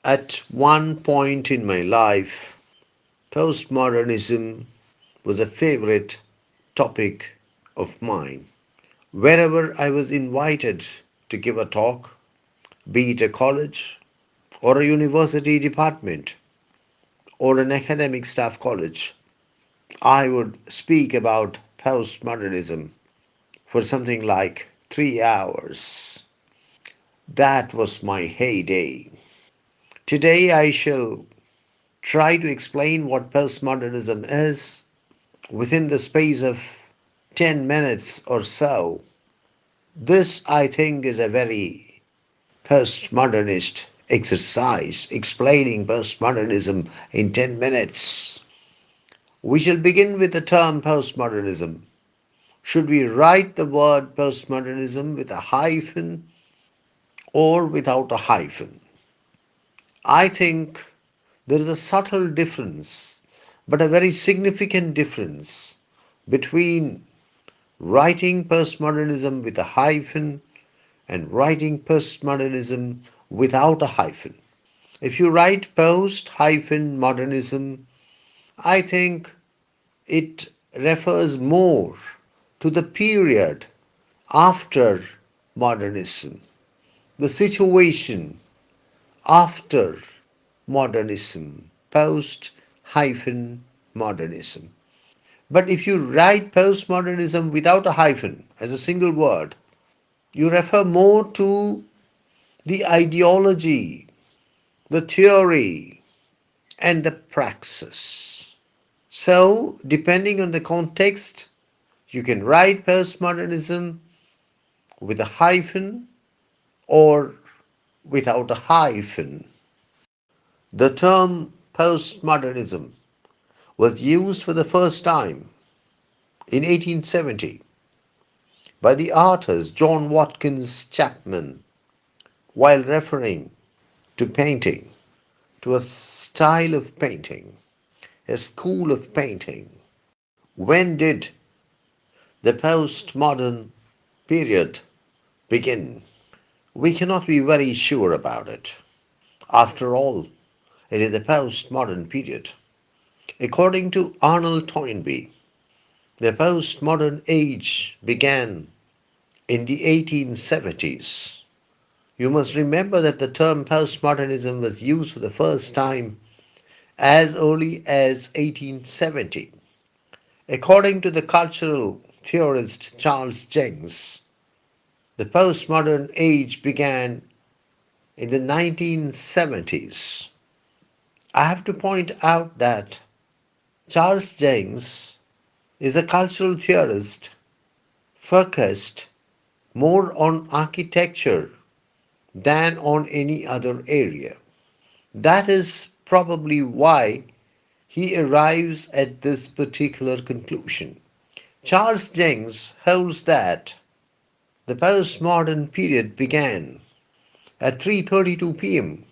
At one point in my life, postmodernism was a favorite topic of mine. Wherever I was invited to give a talk, be it a college or a university department or an academic staff college, I would speak about postmodernism for something like 3 hours. That was my heyday. Today I shall try to explain what postmodernism is within the space of 10 minutes or so. This, I think, is a very postmodernist exercise, explaining postmodernism in 10 minutes. We shall begin with the term postmodernism. Should we write the word postmodernism with a hyphen or without a hyphen? I think there is a subtle difference, but a very significant difference between writing postmodernism with a hyphen and writing postmodernism without a hyphen. If you write post hyphen modernism, I think it refers more to the period after modernism, the situation after modernism, post hyphen modernism. But if you write postmodernism without a hyphen as a single word, you refer more to the ideology, the theory, and the praxis. So, depending on the context, you can write postmodernism with a hyphen or without a hyphen. The term postmodernism was used for the first time in 1870 by the artist John Watkins Chapman while referring to painting, to a style of painting, a school of painting. When did the postmodern period begin? We cannot be very sure about it. After all, it is the postmodern period. According to Arnold Toynbee, the postmodern age began in the 1870s. You must remember that the term postmodernism was used for the first time as early as 1870. According to the cultural theorist Charles Jenks, the postmodern age began in the 1970s. I have to point out that Charles Jenks is a cultural theorist focused more on architecture than on any other area. That is probably why he arrives at this particular conclusion. Charles Jenks holds that the postmodern period began at 3:32 p.m.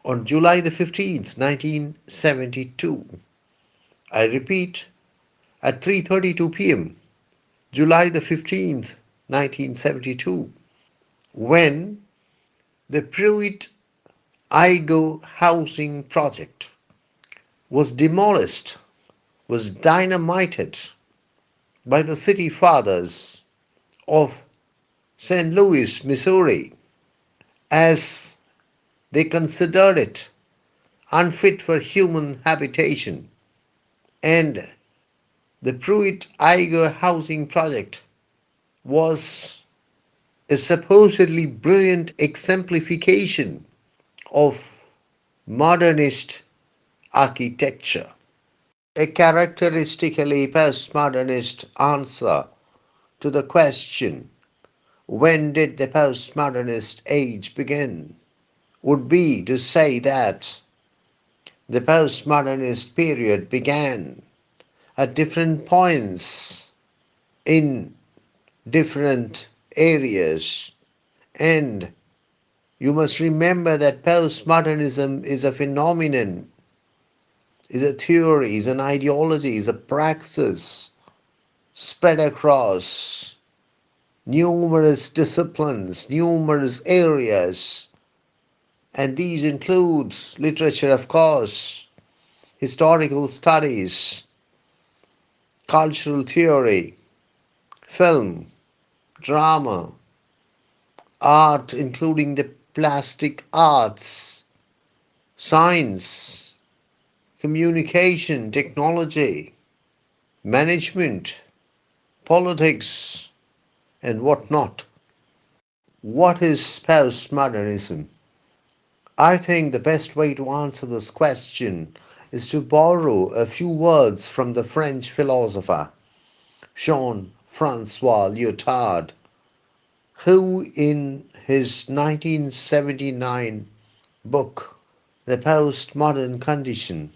on July the 15th, 1972. I repeat, at 3:32 p.m. July the 15th, 1972, when the Pruitt-Igoe housing project was demolished, was dynamited by the city fathers of St. Louis, Missouri, as they considered it unfit for human habitation, and the Pruitt-Igoe housing project was a supposedly brilliant exemplification of modernist architecture. A characteristically postmodernist answer to the question, when did the postmodernist age begin, would be to say that the postmodernist period began at different points in different areas. And you must remember that postmodernism is a phenomenon, is a theory, is an ideology, is a praxis spread across numerous disciplines, numerous areas, and these include literature, of course, historical studies, cultural theory, film, drama, art, including the plastic arts, science, communication, technology, management, politics, and whatnot. What is postmodernism? I think the best way to answer this question is to borrow a few words from the French philosopher Jean Francois Lyotard, who in his 1979 book, The Postmodern Condition,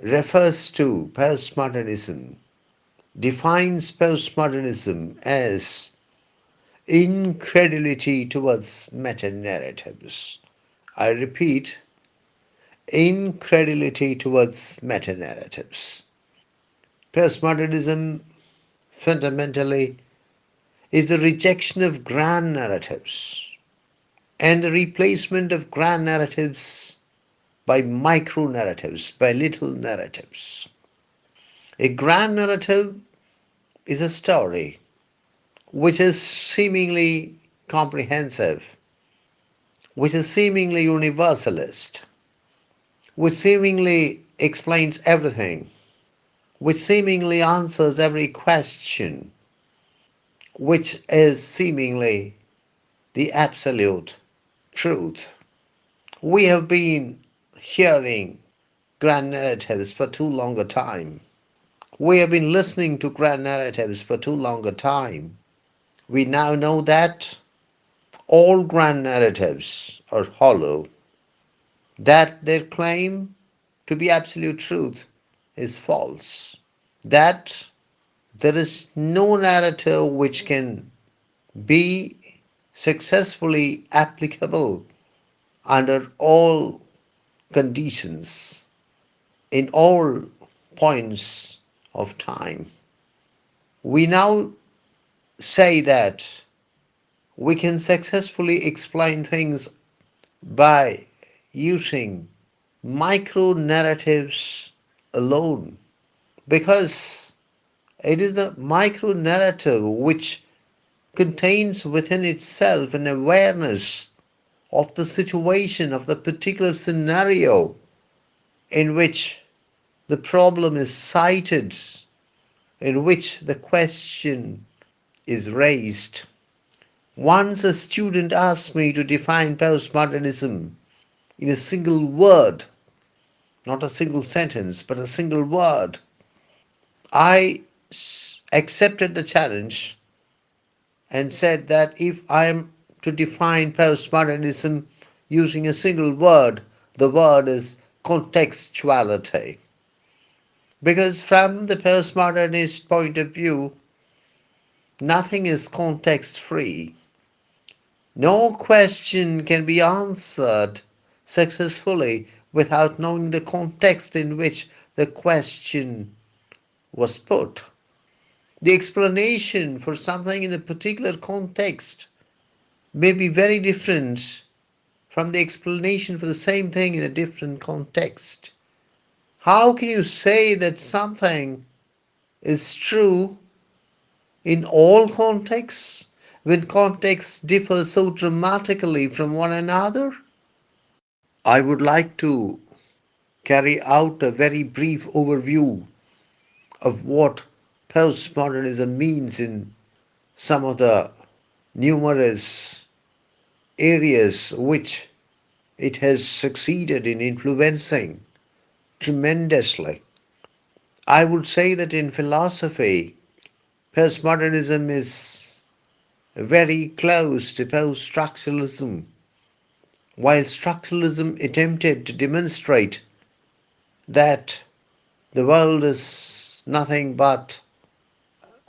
refers to postmodernism, defines postmodernism as incredulity towards meta-narratives. I repeat, incredulity towards meta-narratives. Postmodernism fundamentally is the rejection of grand narratives and the replacement of grand narratives by micro narratives, by little narratives. A grand narrative is a story which is seemingly comprehensive, which is seemingly universalist, which seemingly explains everything, which seemingly answers every question, which is seemingly the absolute truth. We have been hearing grand narratives for too long a time. We have been listening to grand narratives for too long a time. We now know that all grand narratives are hollow, that their claim to be absolute truth is false, that there is no narrative which can be successfully applicable under all conditions, in all points of time. We now say that we can successfully explain things by using micro narratives alone, because it is the micro narrative which contains within itself an awareness of the situation, of the particular scenario in which the problem is cited, in which the question is raised. Once a student asked me to define postmodernism in a single word, not a single sentence, but a single word. I accepted the challenge and said that if I am to define postmodernism using a single word, the word is contextuality. Because from the postmodernist point of view, nothing is context free. No question can be answered successfully without knowing the context in which the question was put. The explanation for something in a particular context may be very different from the explanation for the same thing in a different context. How can you say that something is true in all contexts when contexts differ so dramatically from one another? I would like to carry out a very brief overview of what postmodernism means in some of the numerous areas which it has succeeded in influencing tremendously. I would say that in philosophy, postmodernism is very close to post-structuralism, while structuralism attempted to demonstrate that the world is nothing but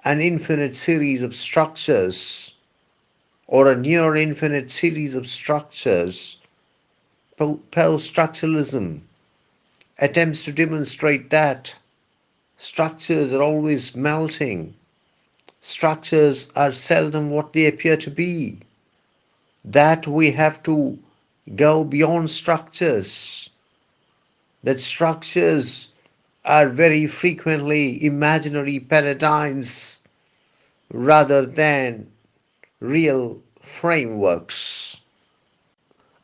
an infinite series of structures or a near infinite series of structures. Post-structuralism attempts to demonstrate that structures are always melting, structures are seldom what they appear to be, that we have to go beyond structures, that structures are very frequently imaginary paradigms rather than real frameworks.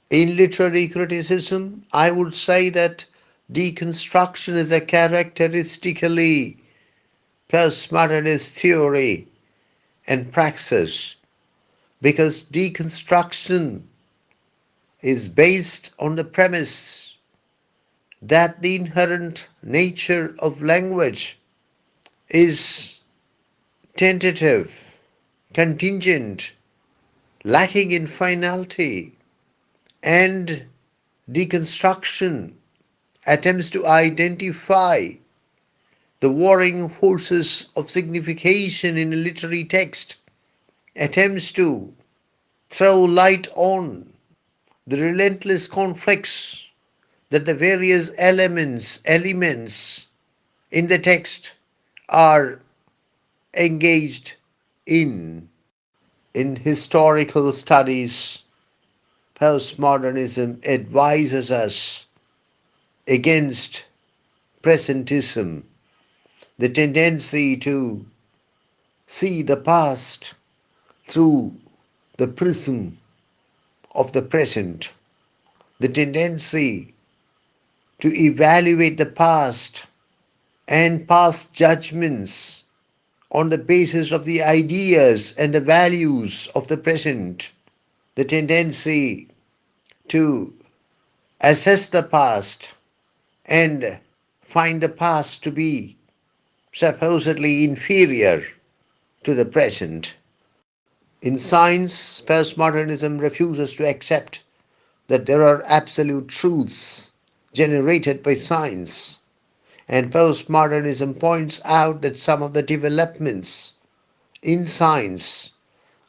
In literary criticism, I would say that deconstruction is a characteristically postmodernist theory and praxis because deconstruction is based on the premise that the inherent nature of language is tentative, contingent, lacking in finality, and deconstruction attempts to identify the warring forces of signification in a literary text, attempts to throw light on the relentless conflicts that the various elements in the text are engaged in. In historical studies, postmodernism advises us against presentism, the tendency to see the past through the prism of the present, the tendency to evaluate the past and pass judgments on the basis of the ideas and the values of the present, the tendency to assess the past and find the past to be supposedly inferior to the present. In science, postmodernism refuses to accept that there are absolute truths generated by science, and postmodernism points out that some of the developments in science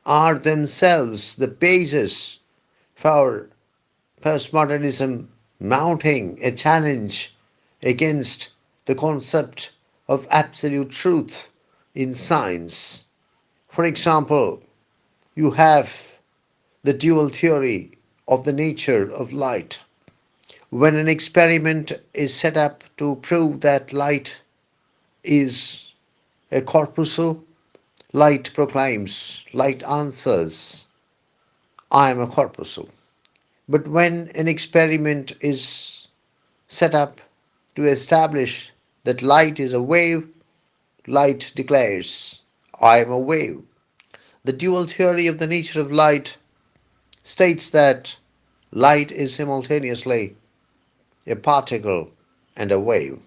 are themselves the basis for postmodernism mounting a challenge against the concept of absolute truth in science. For example, you have the dual theory of the nature of light. When an experiment is set up to prove that light is a corpuscle, light proclaims, light answers, I am a corpuscle. But when an experiment is set up to establish that light is a wave, light declares, I am a wave. The dual theory of the nature of light states that light is simultaneously a particle and a wave.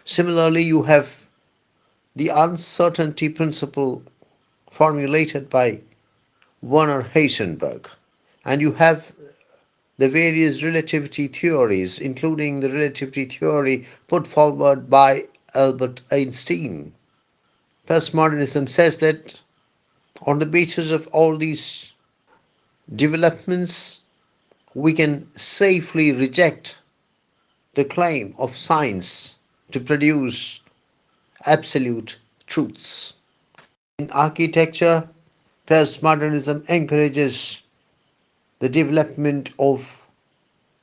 Similarly, you have the uncertainty principle formulated by Werner Heisenberg, and you have the various relativity theories, including the relativity theory put forward by Albert Einstein. Postmodernism says that on the basis of all these developments, we can safely reject the claim of science to produce absolute truths. In architecture, postmodernism encourages the development of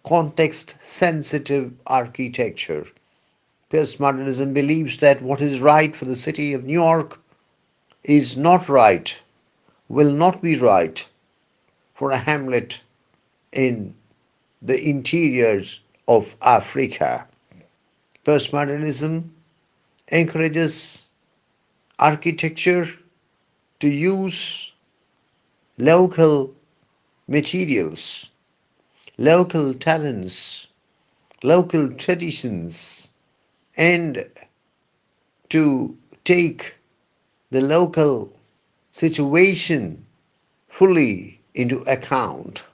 context sensitive architecture. Postmodernism believes that what is right for the city of New York is not right, will not be right for a hamlet in the interiors of Africa. Postmodernism encourages architecture to use local materials, local talents, local traditions, and to take the local situation fully into account.